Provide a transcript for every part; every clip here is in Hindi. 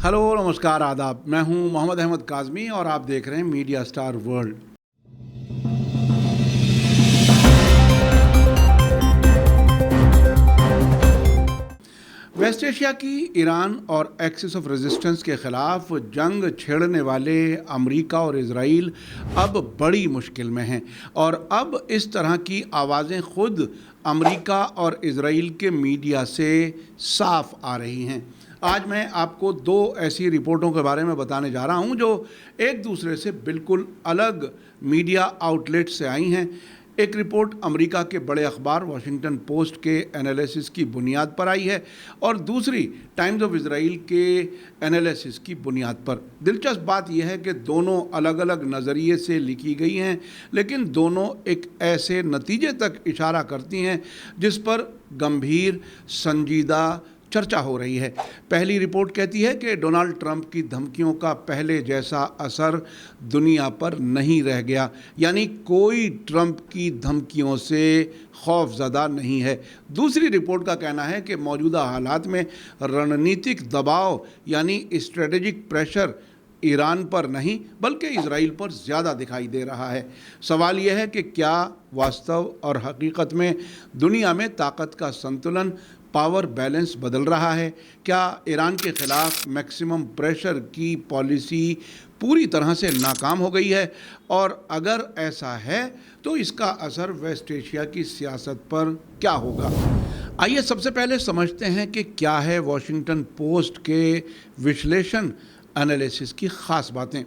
हेलो, नमस्कार, आदाब। मैं हूं मोहम्मद अहमद काज़मी और आप देख रहे हैं Media Star World. West Asia की ईरान और एक्सिस ऑफ रेजिस्टेंस के ख़िलाफ़ जंग छेड़ने वाले अमेरिका और इजराइल अब बड़ी मुश्किल में हैं और अब इस तरह की आवाज़ें ख़ुद अमेरिका और इजराइल के मीडिया से साफ आ रही हैं। आज मैं आपको दो ऐसी रिपोर्टों के बारे में बताने जा रहा हूं जो एक दूसरे से बिल्कुल अलग मीडिया आउटलेट से आई हैं। एक रिपोर्ट अमेरिका के बड़े अखबार वॉशिंगटन पोस्ट के एनालिसिस की बुनियाद पर आई है और दूसरी टाइम्स ऑफ इजराइल के एनालिसिस की बुनियाद पर। दिलचस्प बात यह है कि दोनों अलग अलग नज़रिए से लिखी गई हैं, लेकिन दोनों एक ऐसे नतीजे तक इशारा करती हैं जिस पर गंभीर संजीदा चर्चा हो रही है। पहली रिपोर्ट कहती है कि डोनाल्ड ट्रंप की धमकियों का पहले जैसा असर दुनिया पर नहीं रह गया, यानी कोई ट्रंप की धमकियों से खौफज़दा नहीं है। दूसरी रिपोर्ट का कहना है कि मौजूदा हालात में रणनीतिक दबाव यानी स्ट्रेटेजिक प्रेशर ईरान पर नहीं बल्कि इजराइल पर ज़्यादा दिखाई दे रहा है। सवाल यह है कि क्या वास्तव और हकीकत में दुनिया में ताकत का संतुलन, पावर बैलेंस बदल रहा है? क्या ईरान के ख़िलाफ़ मैक्सिमम प्रेशर की पॉलिसी पूरी तरह से नाकाम हो गई है? और अगर ऐसा है तो इसका असर वेस्ट एशिया की सियासत पर क्या होगा? आइए सबसे पहले समझते हैं कि क्या है वॉशिंगटन पोस्ट के विश्लेषण एनालिसिस की ख़ास बातें।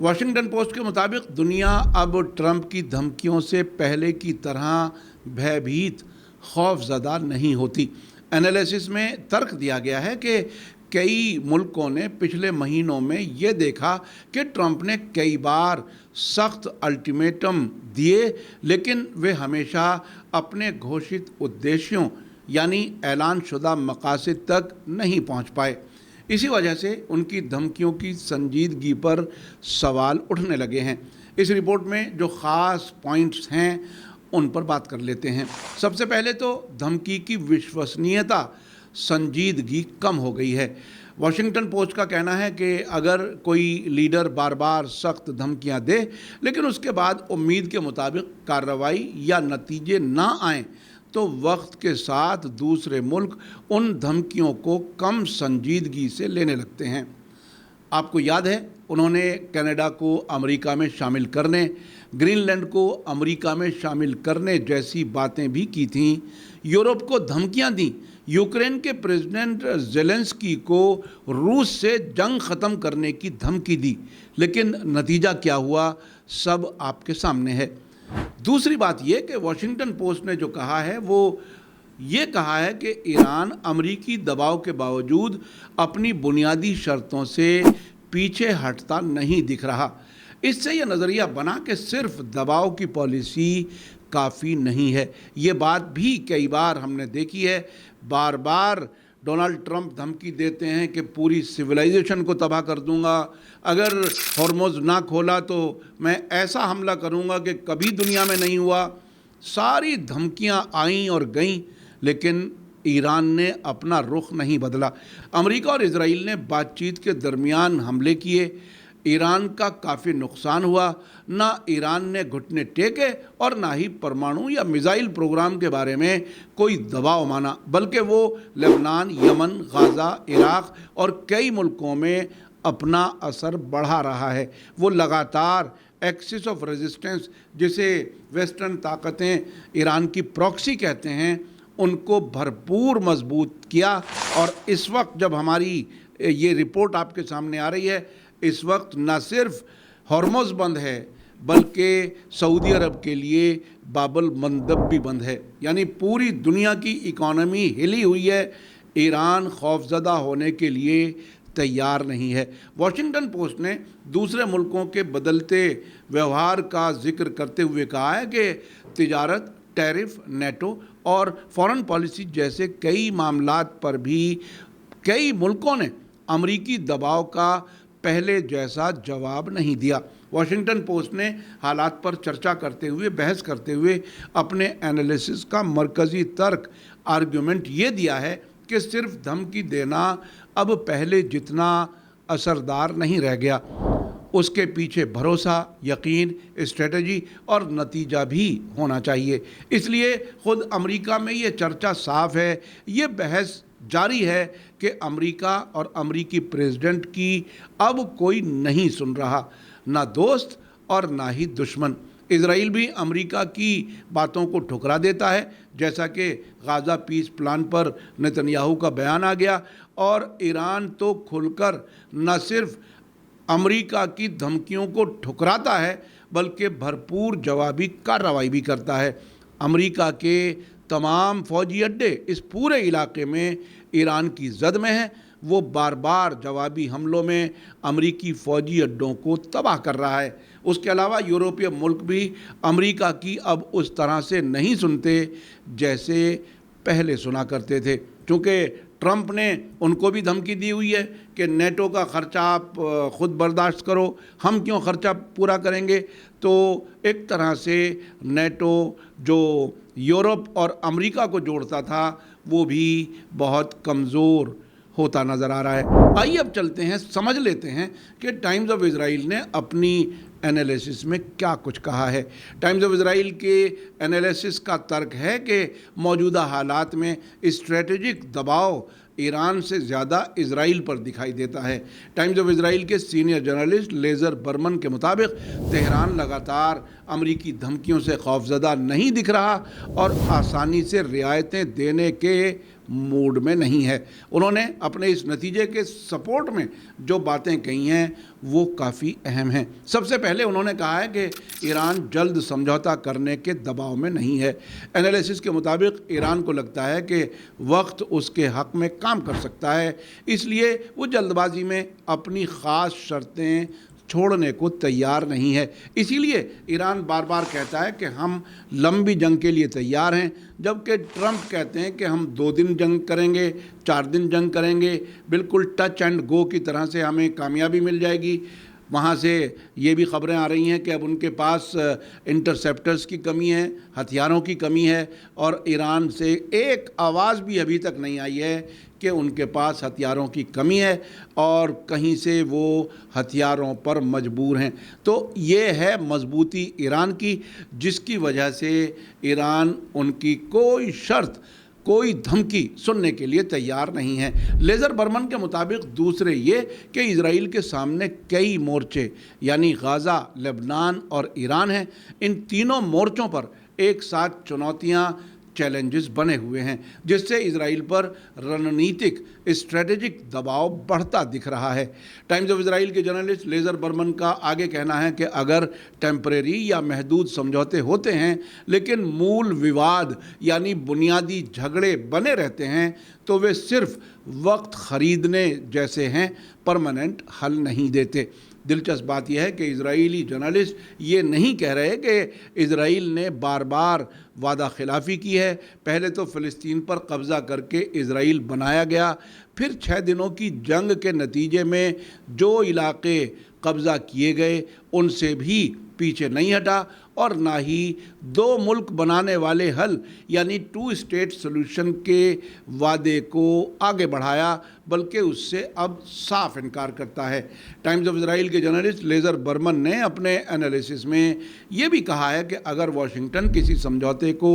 वॉशिंगटन पोस्ट के मुताबिक दुनिया अब ट्रंप की धमकियों से पहले की तरह भयभीत, खौफज़दा नहीं होती। एनालिसिस में तर्क दिया गया है कि कई मुल्कों ने पिछले महीनों में ये देखा कि ट्रंप ने कई बार सख्त अल्टीमेटम दिए, लेकिन वे हमेशा अपने घोषित उद्देश्यों यानी ऐलानशुदा मकासद तक नहीं पहुंच पाए। इसी वजह से उनकी धमकियों की संजीदगी पर सवाल उठने लगे हैं। इस रिपोर्ट में जो ख़ास पॉइंट्स हैं उन पर बात कर लेते हैं। सबसे पहले तो धमकी की विश्वसनीयता, संजीदगी कम हो गई है। वॉशिंगटन पोस्ट का कहना है कि अगर कोई लीडर बार बार सख्त धमकियां दे लेकिन उसके बाद उम्मीद के मुताबिक कार्रवाई या नतीजे ना आएँ तो वक्त के साथ दूसरे मुल्क उन धमकियों को कम संजीदगी से लेने लगते हैं। आपको याद है उन्होंने कनाडा को अमेरिका में शामिल करने, ग्रीनलैंड को अमेरिका में शामिल करने जैसी बातें भी की थीं। यूरोप को धमकियां दी, यूक्रेन के प्रेसिडेंट ज़ेलेंस्की को रूस से जंग ख़त्म करने की धमकी दी, लेकिन नतीजा क्या हुआ सब आपके सामने है। दूसरी बात यह कि वॉशिंगटन पोस्ट ने जो कहा है वो ये कहा है कि ईरान अमरीकी दबाव के बावजूद अपनी बुनियादी शर्तों से पीछे हटता नहीं दिख रहा। इससे यह नज़रिया बना कि सिर्फ दबाव की पॉलिसी काफ़ी नहीं है। ये बात भी कई बार हमने देखी है। बार बार डोनाल्ड ट्रंप धमकी देते हैं कि पूरी सिविलाइजेशन को तबाह कर दूंगा, अगर हॉर्मुज़ ना खोला तो मैं ऐसा हमला करूंगा कि कभी दुनिया में नहीं हुआ। सारी धमकियां आईं और गईं, लेकिन ईरान ने अपना रुख नहीं बदला। अमेरिका और इजराइल ने बातचीत के दरमियान हमले किए, ईरान का काफ़ी नुकसान हुआ। ना ईरान ने घुटने टेके और ना ही परमाणु या मिसाइल प्रोग्राम के बारे में कोई दबाव माना, बल्कि वो लेबनान, यमन, गाज़ा, इराक़ और कई मुल्कों में अपना असर बढ़ा रहा है। वो लगातार एक्सिस ऑफ रेजिस्टेंस, जिसे वेस्टर्न ताकतें ईरान की प्रॉक्सी कहते हैं, उनको भरपूर मजबूत किया। और इस वक्त जब हमारी ये रिपोर्ट आपके सामने आ रही है, इस वक्त न सिर्फ हॉर्मुज़ बंद है बल्कि सऊदी अरब के लिए बाबल मंदब भी बंद है, यानी पूरी दुनिया की इकॉनमी हिली हुई है। ईरान खौफज़दा होने के लिए तैयार नहीं है। वॉशिंगटन पोस्ट ने दूसरे मुल्कों के बदलते व्यवहार का जिक्र करते हुए कहा है कि तिजारत, टैरिफ, नेटो और फॉरेन पॉलिसी जैसे कई मामलात पर भी कई मुल्कों ने अमरीकी दबाव का पहले जैसा जवाब नहीं दिया। वॉशिंगटन पोस्ट ने हालात पर चर्चा करते हुए, बहस करते हुए अपने एनालिसिस का मरकज़ी तर्क, आर्ग्यूमेंट ये दिया है कि सिर्फ धमकी देना अब पहले जितना असरदार नहीं रह गया। उसके पीछे भरोसा, यकीन, स्ट्रेटजी और नतीजा भी होना चाहिए। इसलिए ख़ुद अमेरिका में ये चर्चा साफ है, ये बहस जारी है कि अमेरिका और अमेरिकी प्रेसिडेंट की अब कोई नहीं सुन रहा, ना दोस्त और ना ही दुश्मन। इजराइल भी अमेरिका की बातों को ठुकरा देता है, जैसा कि गाज़ा पीस प्लान पर नेतन्याहू का बयान आ गया। और ईरान तो खुलकर न सिर्फ अमेरिका की धमकियों को ठुकराता है, बल्कि भरपूर जवाबी कार्रवाई भी करता है। अमेरिका के तमाम फौजी अड्डे इस पूरे इलाके में ईरान की जद में हैं। वो बार बार जवाबी हमलों में अमेरिकी फ़ौजी अड्डों को तबाह कर रहा है। उसके अलावा यूरोपीय मुल्क भी अमेरिका की अब उस तरह से नहीं सुनते जैसे पहले सुना करते थे, क्योंकि ट्रंप ने उनको भी धमकी दी हुई है कि नेटो का ख़र्चा आप ख़ुद बर्दाश्त करो, हम क्यों ख़र्चा पूरा करेंगे। तो एक तरह से नेटो जो यूरोप और अमेरिका को जोड़ता था वो भी बहुत कमज़ोर होता नज़र आ रहा है। आइए अब चलते हैं, समझ लेते हैं कि टाइम्स ऑफ इज़राइल ने अपनी एनालिसिस में क्या कुछ कहा है। टाइम्स ऑफ इज़राइल के एनालिसिस का तर्क है कि मौजूदा हालात में स्ट्रेटेजिक दबाव ईरान से ज़्यादा इज़राइल पर दिखाई देता है। टाइम्स ऑफ इज़राइल के सीनियर जर्नलिस्ट लेज़र बर्मन के मुताबिक तेहरान लगातार अमरीकी धमकियों से खौफज़दा नहीं दिख रहा और आसानी से रियायतें देने के मूड में नहीं है। उन्होंने अपने इस नतीजे के सपोर्ट में जो बातें कही हैं वो काफ़ी अहम हैं। सबसे पहले उन्होंने कहा है कि ईरान जल्द समझौता करने के दबाव में नहीं है। एनालिसिस के मुताबिक ईरान को लगता है कि वक्त उसके हक़ में काम कर सकता है, इसलिए वो जल्दबाजी में अपनी ख़ास शर्तें छोड़ने को तैयार नहीं है। इसीलिए ईरान बार बार कहता है कि हम लंबी जंग के लिए तैयार हैं, जबकि ट्रंप कहते हैं कि हम 2 दिन जंग करेंगे, 4 दिन जंग करेंगे, बिल्कुल टच एंड गो की तरह से हमें कामयाबी मिल जाएगी। वहाँ से ये भी ख़बरें आ रही हैं कि अब उनके पास इंटरसेप्टर्स की कमी है, हथियारों की कमी है, और ईरान से एक आवाज़ भी अभी तक नहीं आई है कि उनके पास हथियारों की कमी है और कहीं से वो हथियारों पर मजबूर हैं। तो ये है मजबूती ईरान की, जिसकी वजह से ईरान उनकी कोई शर्त, कोई धमकी सुनने के लिए तैयार नहीं है। लेज़र बर्मन के मुताबिक दूसरे ये कि इजराइल के सामने कई मोर्चे यानी गाज़ा, लेबनान और ईरान हैं। इन तीनों मोर्चों पर एक साथ चुनौतियां, चैलेंजेस बने हुए हैं, जिससे इजराइल पर रणनीतिक स्ट्रेटेजिक दबाव बढ़ता दिख रहा है। टाइम्स ऑफ इजराइल के जर्नलिस्ट लेज़र बर्मन का आगे कहना है कि अगर टेम्परेरी या महदूद समझौते होते हैं लेकिन मूल विवाद यानी बुनियादी झगड़े बने रहते हैं तो वे सिर्फ वक्त ख़रीदने जैसे हैं, परमानेंट हल नहीं देते। दिलचस्प बात यह है कि इजरायली जर्नलिस्ट ये नहीं कह रहे कि इजराइल ने बार बार वादा खिलाफ़ी की है। पहले तो फ़लस्तीन पर कब्ज़ा करके इजराइल बनाया गया, फिर 6 दिनों की जंग के नतीजे में जो इलाके कब्ज़ा किए गए उनसे भी पीछे नहीं हटा और ना ही 2 मुल्क बनाने वाले हल यानी 2 स्टेट सोल्यूशन के वादे को आगे बढ़ाया, बल्कि उससे अब साफ इनकार करता है। टाइम्स ऑफ इजराइल के जर्नलिस्ट लेज़र बर्मन ने अपने एनालिसिस में ये भी कहा है कि अगर वाशिंगटन किसी समझौते को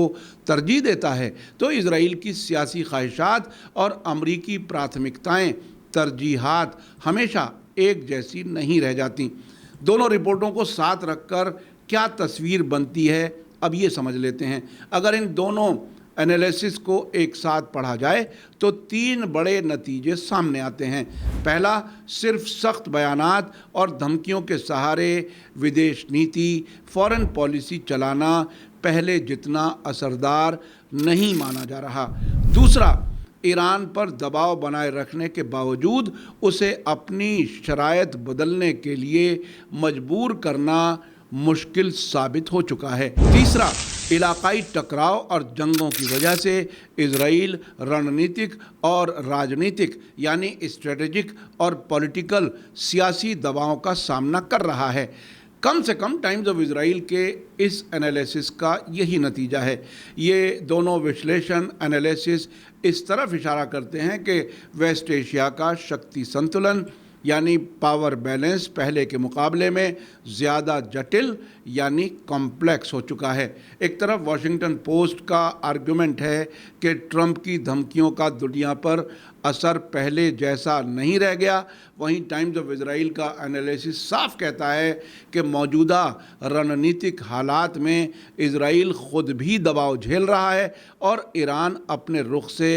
तरजीह देता है तो इजराइल की सियासी ख्वाहिशात और अमरीकी प्राथमिकताएं, तरजीहात हमेशा एक जैसी नहीं रह जाती। दोनों रिपोर्टों को साथ रखकर क्या तस्वीर बनती है, अब ये समझ लेते हैं। अगर इन दोनों एनालिसिस को एक साथ पढ़ा जाए तो 3 बड़े नतीजे सामने आते हैं। पहला, सिर्फ सख्त बयानात और धमकियों के सहारे विदेश नीति, फॉरेन पॉलिसी चलाना पहले जितना असरदार नहीं माना जा रहा। दूसरा, ईरान पर दबाव बनाए रखने के बावजूद उसे अपनी शराइत बदलने के लिए मजबूर करना मुश्किल साबित हो चुका है। तीसरा, इलाकाई टकराव और जंगों की वजह से इजराइल रणनीतिक और राजनीतिक यानी स्ट्रेटेजिक और पॉलिटिकल सियासी दबाव का सामना कर रहा है। कम से कम टाइम्स ऑफ इजराइल के इस एनालिसिस का यही नतीजा है। ये दोनों विश्लेषण एनालिसिस इस तरफ इशारा करते हैं कि वेस्ट एशिया का शक्ति संतुलन यानी पावर बैलेंस पहले के मुकाबले में ज़्यादा जटिल यानी कॉम्प्लेक्स हो चुका है। एक तरफ वॉशिंगटन पोस्ट का आर्गुमेंट है कि ट्रंप की धमकियों का दुनिया पर असर पहले जैसा नहीं रह गया, वहीं टाइम्स ऑफ इजराइल का एनालिसिस साफ कहता है कि मौजूदा रणनीतिक हालात में इजराइल खुद भी दबाव झेल रहा है और ईरान अपने रुख से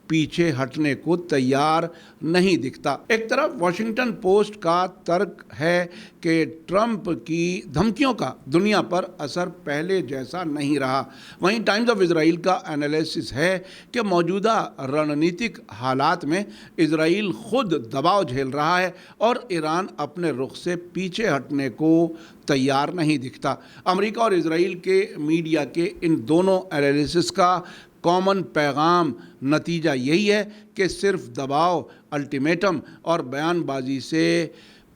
पीछे हटने को तैयार नहीं दिखता। एक तरफ वॉशिंगटन पोस्ट का तर्क है कि ट्रंप की धमकियों का दुनिया पर असर पहले जैसा नहीं रहा, वहीं टाइम्स ऑफ इजराइल का एनालिसिस है कि मौजूदा रणनीतिक हालात में इजराइल खुद दबाव झेल रहा है और ईरान अपने रुख से पीछे हटने को तैयार नहीं दिखता। अमेरिका और इजराइल के मीडिया के इन दोनों एनालिसिस का कॉमन पैगाम नतीजा यही है कि सिर्फ दबाव, अल्टीमेटम और बयानबाजी से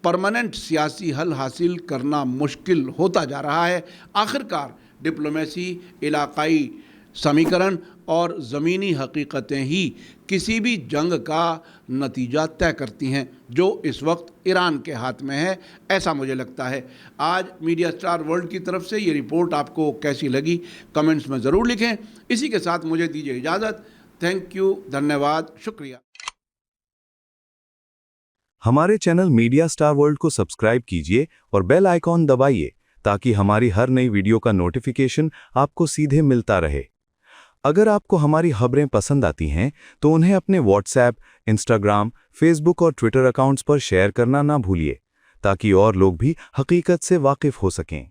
परमानेंट सियासी हल हासिल करना मुश्किल होता जा रहा है। आखिरकार डिप्लोमेसी, इलाकाई समीकरण और ज़मीनी हकीकतें ही किसी भी जंग का नतीजा तय करती हैं, जो इस वक्त ईरान के हाथ में है, ऐसा मुझे लगता है। आज मीडिया स्टार वर्ल्ड की तरफ से ये रिपोर्ट आपको कैसी लगी कमेंट्स में ज़रूर लिखें। इसी के साथ मुझे दीजिए इजाज़त। थैंक यू, धन्यवाद, शुक्रिया। हमारे चैनल मीडिया स्टार वर्ल्ड को सब्सक्राइब कीजिए और बेल आइकॉन दबाइए ताकि हमारी हर नई वीडियो का नोटिफिकेशन आपको सीधे मिलता रहे। अगर आपको हमारी खबरें पसंद आती हैं तो उन्हें अपने व्हाट्सएप, इंस्टाग्राम, फेसबुक और ट्विटर अकाउंट्स पर शेयर करना ना भूलिए ताकि और लोग भी हकीकत से वाकिफ हो सकें।